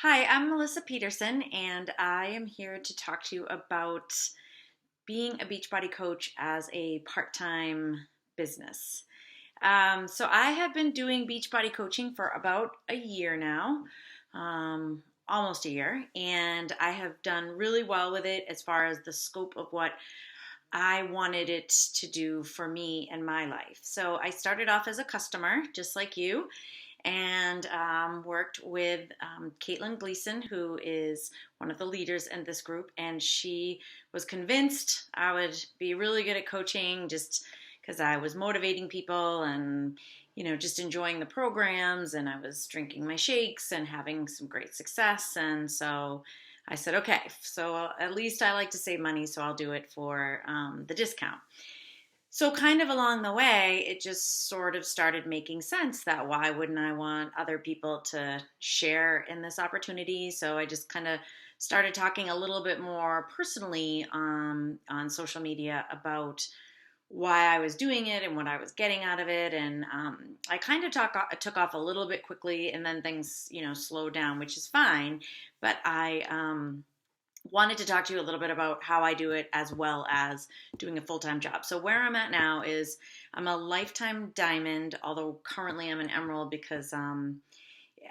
Hi, I'm Melissa Peterson, and I am here to talk to you about being a Beachbody coach as a part time business. So, I have been doing Beachbody coaching for about a year now, almost a year, and I have done really well with it as far as the scope of what I wanted it to do for me and my life. So, I started off as a customer, just like you, and worked with Caitlin Gleason, who is one of the leaders in this group. And she was convinced I would be really good at coaching just because I was motivating people and, just enjoying the programs. And I was drinking my shakes and having some great success. And so I said, okay, so at least I like to save money, so I'll do it for the discount. So, kind of along the way, it just sort of started making sense that why wouldn't I want other people to share in this opportunity? So, I just kind of started talking a little bit more personally on social media about why I was doing it and what I was getting out of it. And I kind of took off a little bit quickly, and then things, slowed down, which is fine. But I wanted to talk to you a little bit about how I do it as well as doing a full-time job. So where I'm at now is I'm a lifetime diamond, although currently I'm an emerald because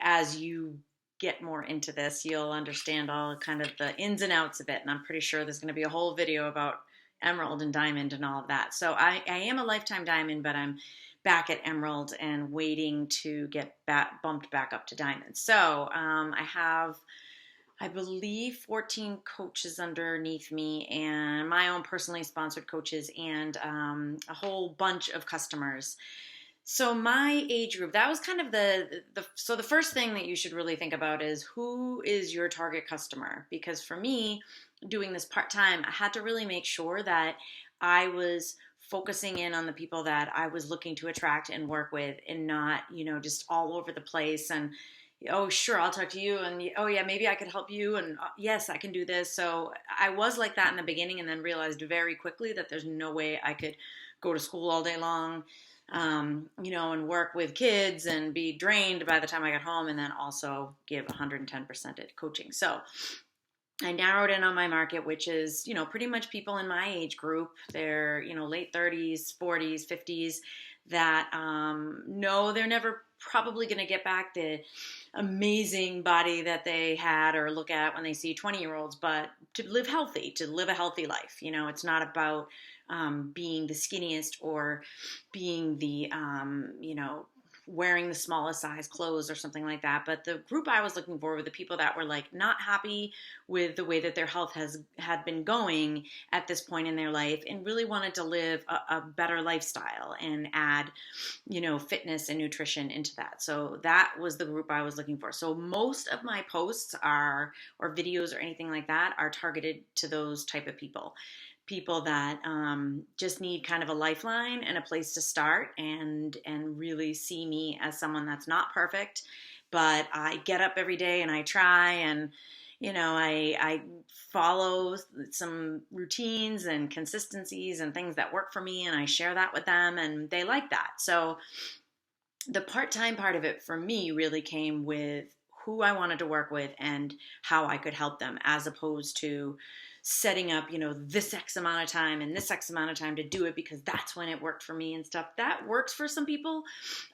as you get more into this, you'll understand all kind of the ins and outs of it. And I'm pretty sure there's going to be a whole video about emerald and diamond and all of that. So I am a lifetime diamond, but I'm back at emerald and waiting to get bumped back up to diamond. So I have, I believe, 14 coaches underneath me and my own personally sponsored coaches and a whole bunch of customers. So my age group, that was kind of so the first thing that you should really think about is who is your target customer? Because for me, doing this part-time, I had to really make sure that I was focusing in on the people that I was looking to attract and work with and not, just all over the place and oh sure, I'll talk to you, and oh yeah, maybe I could help you, and yes, I can do this. So I was like that in the beginning and then realized very quickly that there's no way I could go to school all day long, and work with kids and be drained by the time I got home and then also give 110% at coaching. So I narrowed in on my market, which is, pretty much people in my age group. They're, late 30s, 40s, 50s that know they're never probably going to get back the amazing body that they had or look at when they see 20-year-olds, but to live healthy, to live a healthy life. It's not about being the skinniest or being the, wearing the smallest size clothes or something like that. But the group I was looking for were the people that were like not happy with the way that their health had been going at this point in their life and really wanted to live a better lifestyle and add, fitness and nutrition into that. So that was the group I was looking for. So most of my posts or videos or anything like that are targeted to those type of people that just need kind of a lifeline and a place to start and really see me as someone that's not perfect, but I get up every day and I try and I follow some routines and consistencies and things that work for me and I share that with them and they like that. So the part-time part of it for me really came with who I wanted to work with and how I could help them as opposed to setting up, this X amount of time and this X amount of time to do it because that's when it worked for me and stuff. That works for some people.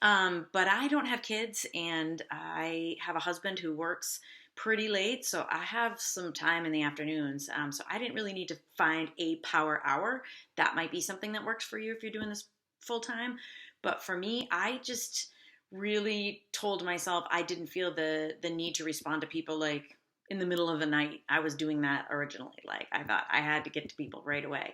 But I don't have kids and I have a husband who works pretty late. So I have some time in the afternoons. So I didn't really need to find a power hour. That might be something that works for you if you're doing this full time. But for me, I just really told myself I didn't feel the need to respond to people like in the middle of the night. I was doing that originally. Like I thought I had to get to people right away.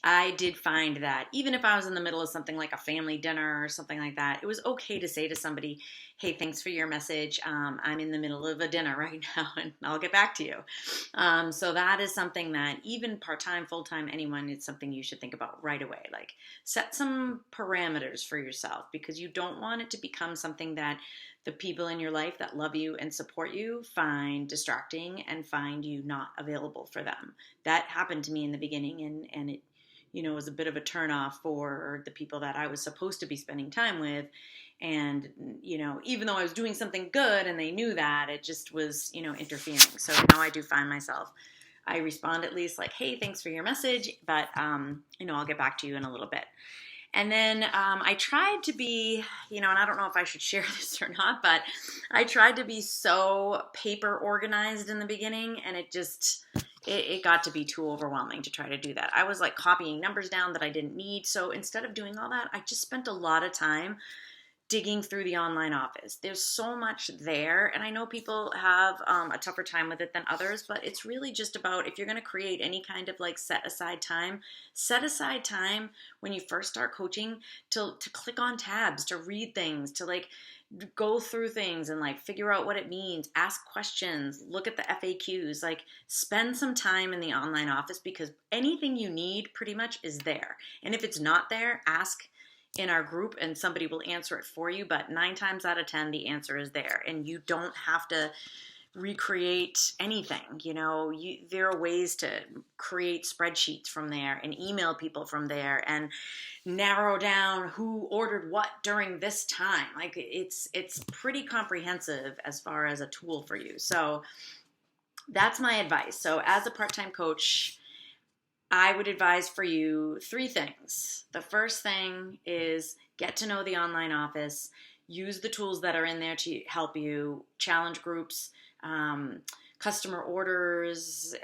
I did find that even if I was in the middle of something like a family dinner or something like that, it was okay to say to somebody, hey, thanks for your message. I'm in the middle of a dinner right now and I'll get back to you. So that is something that even part-time, full-time, anyone, it's something you should think about right away. Like set some parameters for yourself because you don't want it to become something that the people in your life that love you and support you find distracting and find you not available for them. That happened to me in the beginning and it was a bit of a turnoff for the people that I was supposed to be spending time with. And, even though I was doing something good and they knew that, it just was, interfering. So now I do find myself, I respond at least like, hey, thanks for your message, but, I'll get back to you in a little bit. And then I tried to be, and I don't know if I should share this or not, but I tried to be so paper organized in the beginning, and it got to be too overwhelming to try to do that. I was like copying numbers down that I didn't need. So instead of doing all that, I just spent a lot of time digging through the online office. There's so much there, and I know people have a tougher time with it than others, but it's really just about, if you're going to create any kind of like set aside time when you first start coaching to click on tabs, to read things, to like go through things and like figure out what it means, ask questions, look at the FAQs, like spend some time in the online office, because anything you need pretty much is there. And if it's not there, ask in our group and somebody will answer it for you. But 9 times out of 10, the answer is there, and you don't have to recreate anything. There are ways to create spreadsheets from there and email people from there and narrow down who ordered what during this time. Like it's pretty comprehensive as far as a tool for you. So that's my advice. So as a part-time coach, I would advise for you 3 things. The first thing is get to know the online office, use the tools that are in there to help you, challenge groups, customer orders,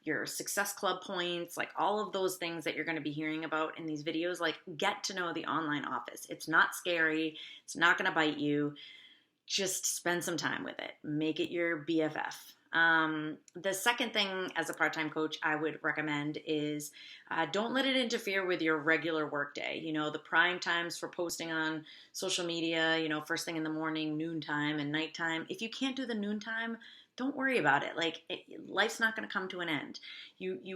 your success club points, like all of those things that you're going to be hearing about in these videos. Like, get to know the online office. It's not scary. It's not going to bite you. Just spend some time with it. Make it your BFF. The second thing as a part-time coach I would recommend is don't let it interfere with your regular workday. The prime times for posting on social media, first thing in the morning, noontime, and nighttime. If you can't do the noontime, don't worry about it. Like, life's not going to come to an end.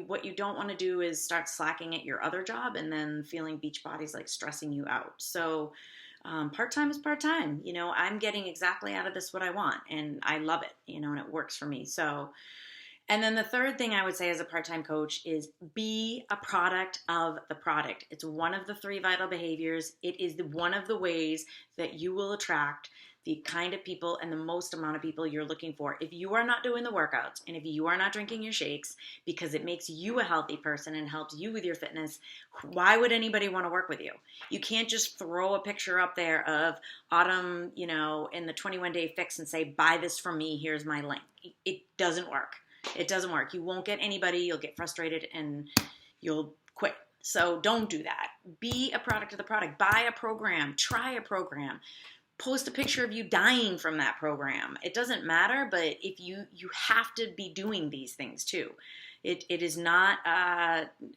What you don't want to do is start slacking at your other job and then feeling Beachbody's like stressing you out. So part-time is part-time. I'm getting exactly out of this what I want, and I love it, and it works for me. So, and then the third thing I would say as a part-time coach is be a product of the product. It's one of the 3 vital behaviors. It is one of the ways that you will attract the kind of people and the most amount of people you're looking for. If you are not doing the workouts and if you are not drinking your shakes because it makes you a healthy person and helps you with your fitness, why would anybody want to work with you? You can't just throw a picture up there of Autumn, in the 21-day fix and say, buy this from me, here's my link. It doesn't work. It doesn't work. You won't get anybody. You'll get frustrated and you'll quit. So don't do that. Be a product of the product. Buy a program. Try a program. Post a picture of you dying from that program. It doesn't matter, but if you have to be doing these things too. It is not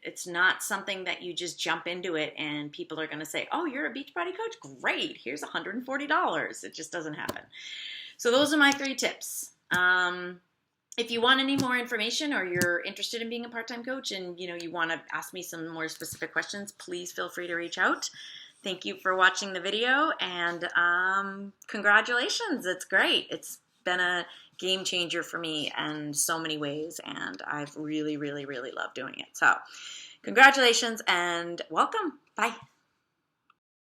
it's not something that you just jump into it and people are going to say, "Oh, you're a Beachbody coach? Great. Here's $140." It just doesn't happen. So those are my 3 tips. If you want any more information or you're interested in being a part-time coach and you want to ask me some more specific questions, please feel free to reach out. Thank you for watching the video, and congratulations. It's great. It's been a game changer for me in so many ways, and I've really, really, really loved doing it. So congratulations and welcome. Bye.